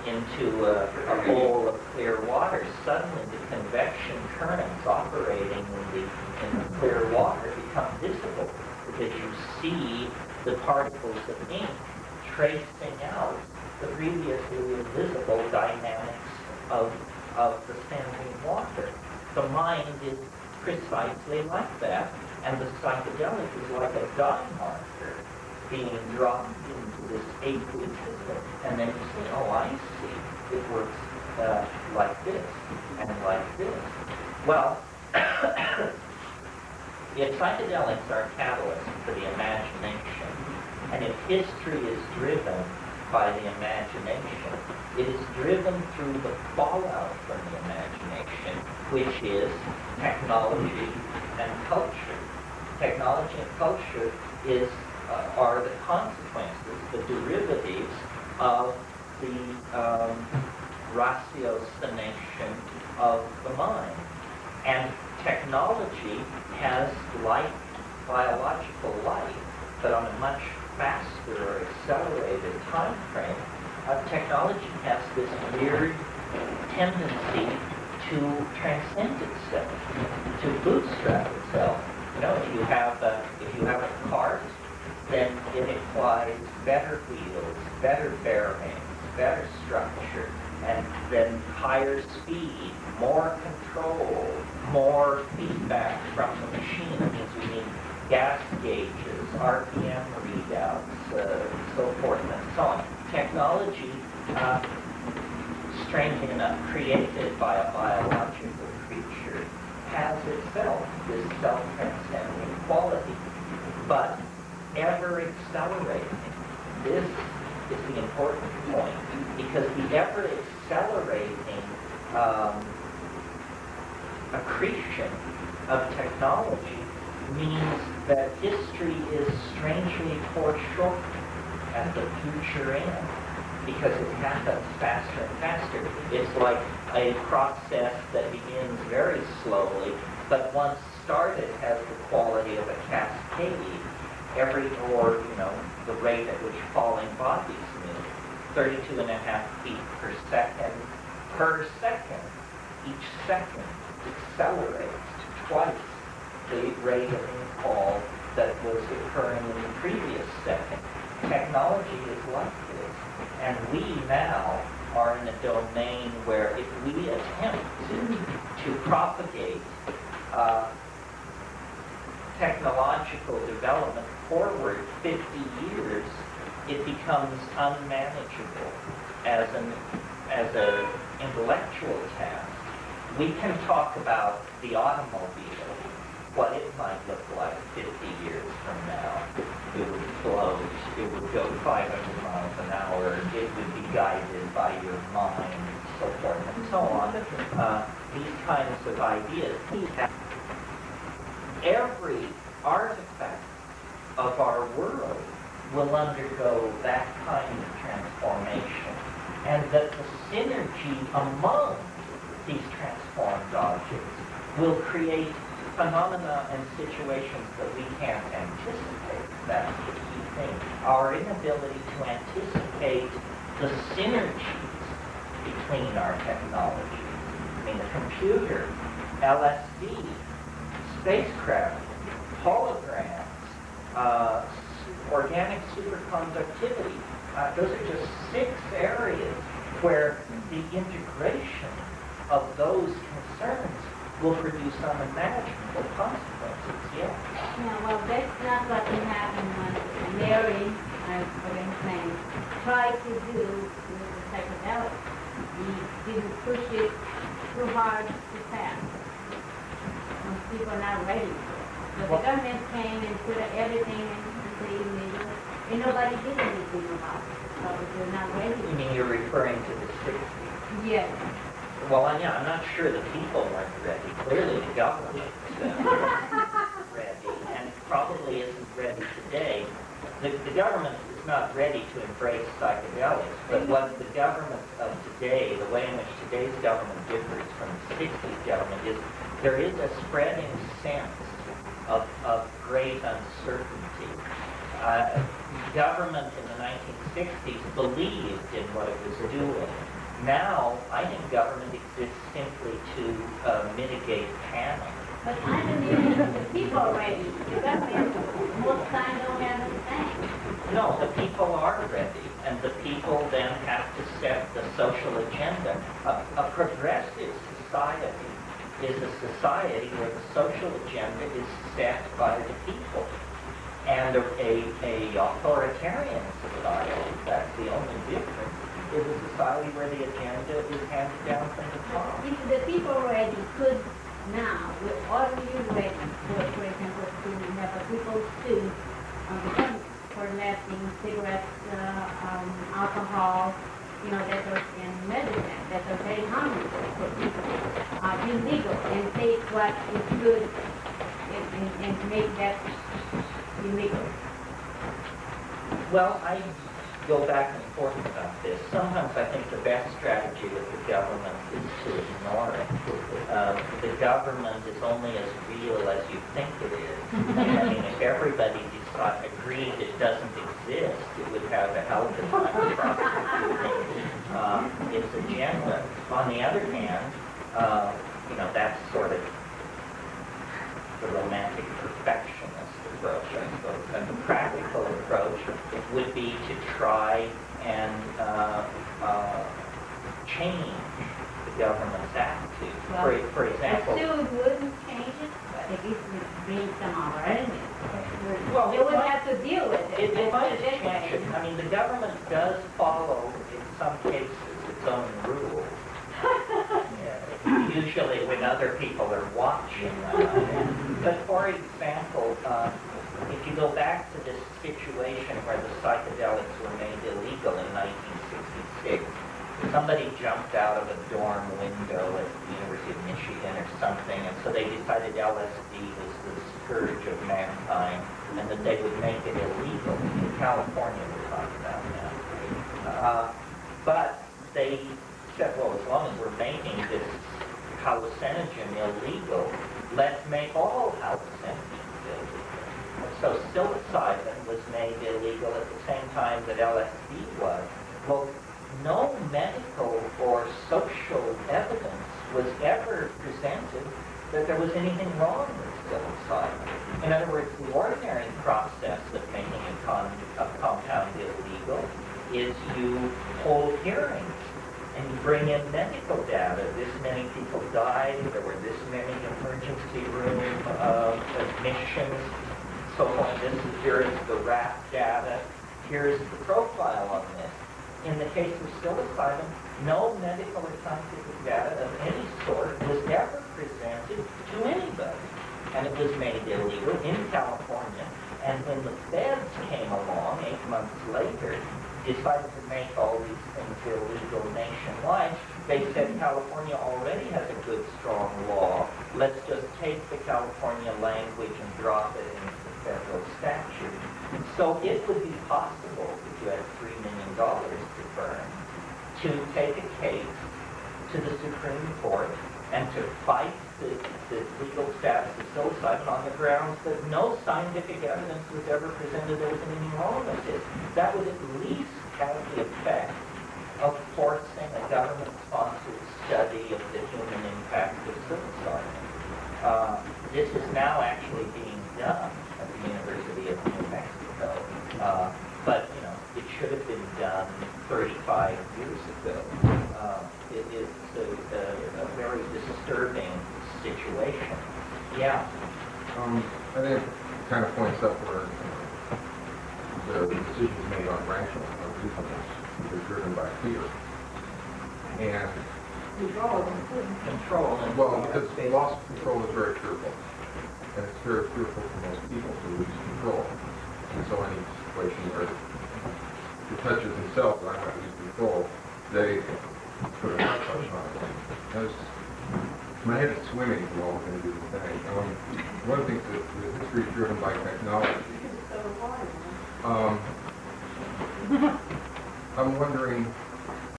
into a bowl of clear water, suddenly the convection currents operating in the clear water become visible, because you see the particles of ink tracing out the previously invisible dynamics of the standing water. The mind is precisely like that, and the psychedelic is like a dye marker being dropped into this aqueous system, and then you say, oh, I see, it works like this and like this. Well, if psychedelics are catalysts for the imagination, and if history is driven by the imagination, it is driven through the fallout from the imagination, which is technology and culture. Technology and culture are the consequences, the derivatives of the ratiocination of the mind. And technology has life, biological life, but on a much faster or accelerated time frame. Technology has this weird tendency to transcend itself, to bootstrap itself. You know, if you have a cart, then it implies better wheels, better bearings, better structure, and then higher speed, more control, more feedback from the machine. It means we need gas gauges, RPM readouts, so forth and so on. Technology, strangely enough, created by a biological creature, has itself this self-transcending quality, but ever accelerating. This is the important point, because the ever accelerating accretion of technology means that history is strangely foreshortened at the future end, because it happens faster and faster. It's like a process that begins very slowly, but once started has the quality of a cascade. The rate at which falling bodies move, 32.5 feet per second. Each second accelerates to twice the rate of fall that was occurring in the previous second. Technology is like this, and we now are in a domain where if we attempt to propagate technological development forward 50 years, it becomes unmanageable as an intellectual task. We can talk about the automobile, what it might look like 50 years from now. It would float, it would go 500 miles an hour, it would be guided by your mind, so forth and so on. These kinds of ideas. Every artifact of our world will undergo that kind of transformation, and that the synergy among these transformed objects will create phenomena and situations that we can't anticipate. That's the key thing. Our inability to anticipate the synergies between our technologies. I mean, the computer, LSD, spacecraft, holograms, organic superconductivity. Those are just 6 areas where the integration of those concerns will produce unimaginable consequences. Yeah. Yeah, well, that's not what happened when Mary, I forget his name, tried to do with the psychedelic. He didn't push it too hard, too fast. Most people are not ready for it. So the government came and put everything into the illegal, and nobody did anything about it. So they're not ready. You mean you're referring to the 60s? Yes. Well, I'm not sure the people weren't ready. Clearly the government wasn't ready, and probably isn't ready today. The government is not ready to embrace psychedelics, but what the government of today, the way in which today's government differs from the 60s government, is there is a spreading sense of great uncertainty Government in the 1960s believed in what it was doing. Now, I think government exists simply to mitigate panic. But I believe the people already. The government most time don't understand. No, the people are ready, and the people then have to set the social agenda. A progressive society is a society where the social agenda is set by the people. And a authoritarian society, that's the only difference, is a society where the agenda is handed down from the top. If the people already could now, with all you ready, for example, to have a people sue on the government for letting cigarettes, alcohol, that are in medicine, that are very harmful for people, illegal, and take what is good and make that illegal. Well, I go back and forth about this. Sometimes I think the best strategy with the government is to ignore it. The government is only as real as you think it is. I mean, if everybody agreed it doesn't exist, it would have a hell of a time prosecuting its agenda. On the other hand, that's sort of the romantic perfectionist approach, I suppose. And the practical approach would be to try and change the government's attitude. Well, for example, the suit wouldn't change it, but at least it would bring some awareness. Well, They would have to deal with it. it might change it. I mean, the government does follow, in some cases, its own rules. Usually when other people are watching. But for example, if you go back to this situation where the psychedelics were made illegal in 1966, somebody jumped out of a dorm window at the University of Michigan or something, and so they decided LSD was the scourge of mankind, and that they would make it illegal. In California, we're talking about now. But they said, well, as long as we're making this hallucinogen illegal, let's make all hallucinogens illegal. So psilocybin was made illegal at the same time that LSD was. Well, no medical or social evidence was ever presented that there was anything wrong with psilocybin. In other words, the ordinary process of making a compound illegal is you hold hearings and you bring in medical data. This many people died, there were this many emergency room admissions, so on. Here is the RAP data, here's the profile on this. In the case of psilocybin, no medical or scientific data of any sort was ever presented to anybody. And it was made illegal in California. And when the feds came along 8 months later, decided to make all these things illegal nationwide, they said California already has a good, strong law. Let's just take the California language and drop it into the federal statute. So it would be possible, if you had $3 million to burn, to take a case to the Supreme Court and to fight the legal status of psilocybin on the grounds that no scientific evidence was ever presented there was anything wrong with it. That would at least have the effect of forcing a government-sponsored study of the human impact of psilocybin. This is now actually being done at the University of New Mexico, but it should have been done 35 years ago. It is a very disturbing situation. Yeah. I think it kind of points up where the decisions made on rational reasonableness are driven by fear. And Control. well, because loss of control is very fearful. And it's very fearful for most people to lose control. And so any situation where it touches themselves and I might lose control, they put a touch on it. My head is swimming while we're going to do the thing. One of the things that the history is driven by technology. I'm wondering